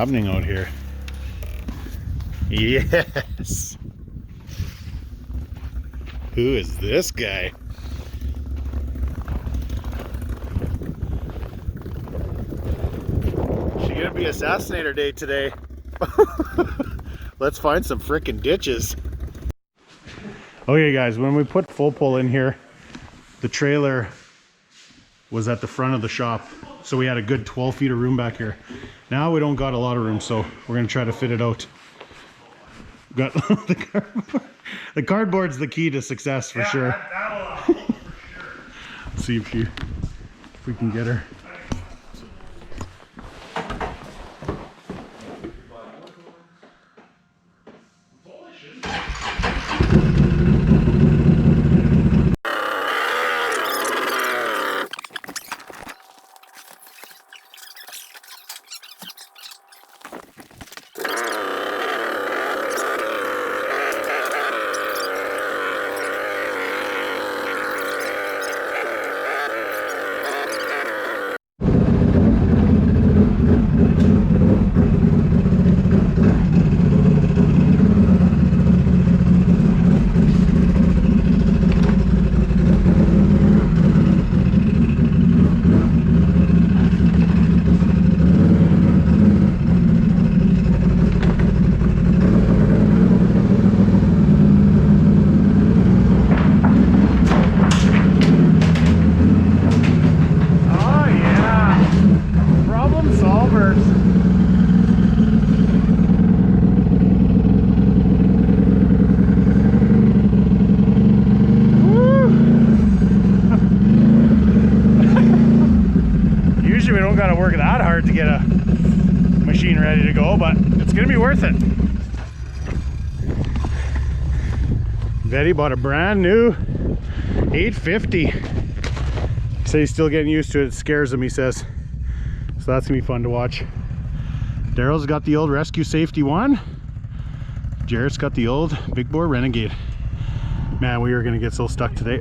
happening out here. Yes! Who is this guy? She gonna be Assassinator Day today. Let's find some frickin' ditches. Okay guys, when we put full pull in here, the trailer was at the front of the shop, so we had a good 12 feet of room back here. Now we don't got a lot of room, so we're gonna try to fit it out. Got the cardboard. The cardboard's the key to success for sure. That'll for sure. Let's see if we can get her. To get a machine ready to go, but it's gonna be worth it. Betty bought a brand new 850. So he's still getting used to it. It scares him, he says. So that's gonna be fun to watch. Daryl's got the old Rescue Safety 1. Jarrett's got the old big bore Renegade. Man, we are gonna get so stuck today.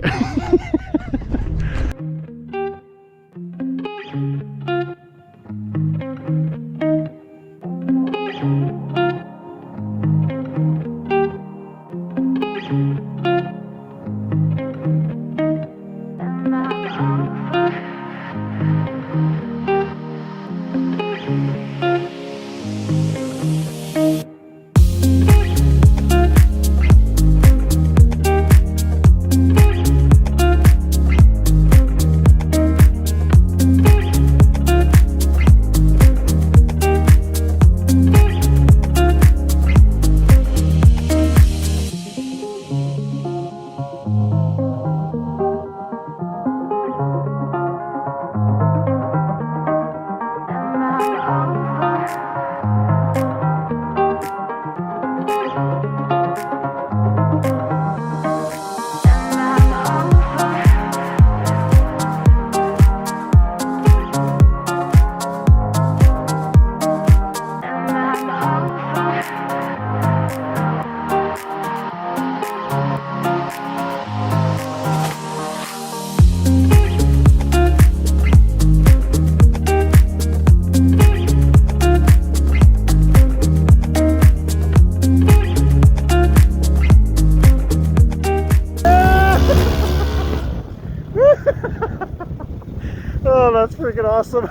Oh, that's freaking awesome.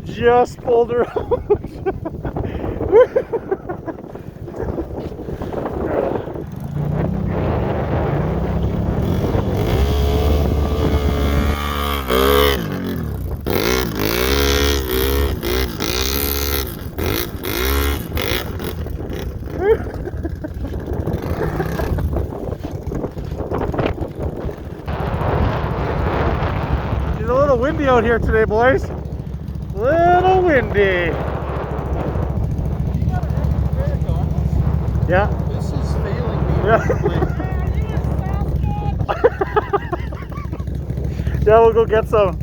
Just pulled her out. It's a little windy out here today, boys. Little windy. Yeah. This is failing me. Yeah. Yeah, we'll go get some.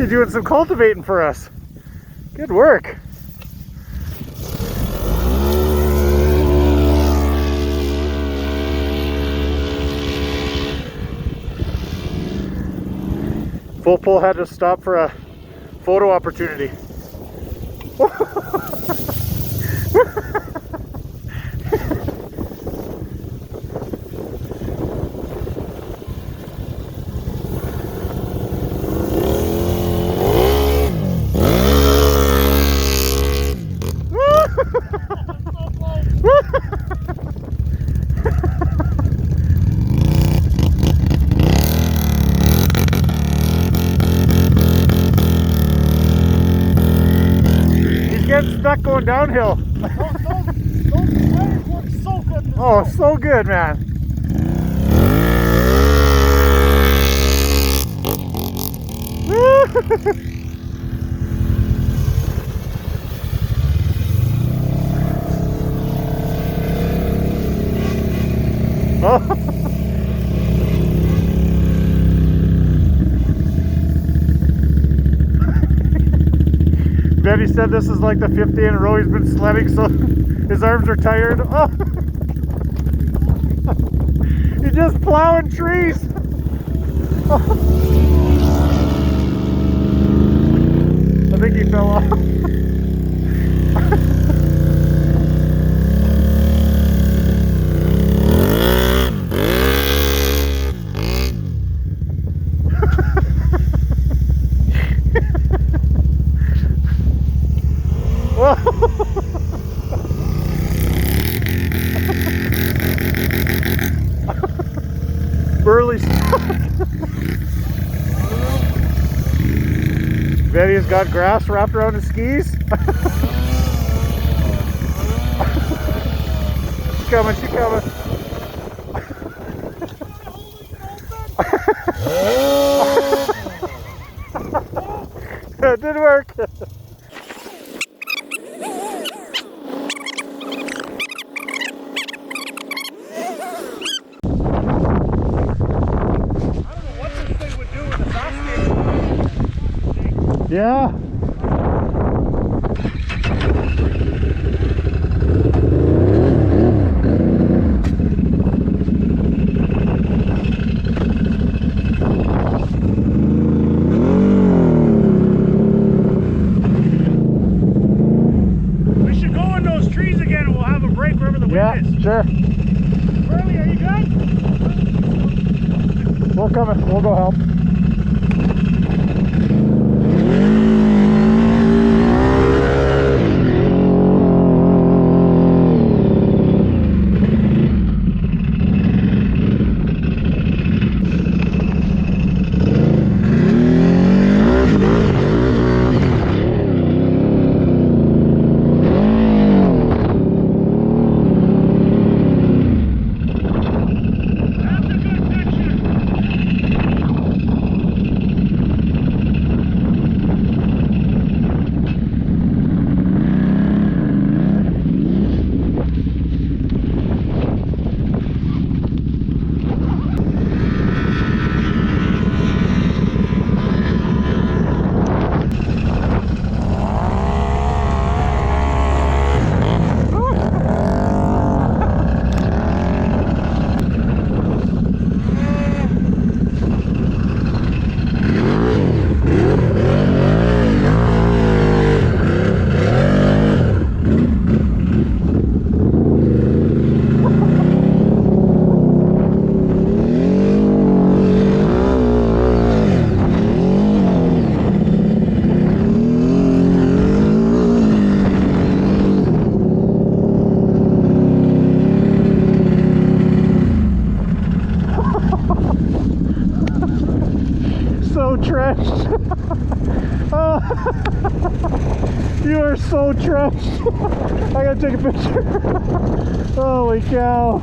doing some cultivating for us. Good work. Full pull had to stop for a photo opportunity. Getting stuck going downhill. Those tires work so good. Oh, so good, man. Oh. Benny said this is like the 5th day in a row he's been sledding, so his arms are tired. Oh. He's just plowing trees. Oh. I think he fell off. Burley stuck. Betty's got grass wrapped around his skis. She's coming, she's coming. It didn't work. Yeah. We should go in those trees again and we'll have a break wherever the wind is. Sure. Burley, are you good? We're coming. We'll go help. So trashed. Oh, you are so trashed. I gotta take a picture. Holy cow.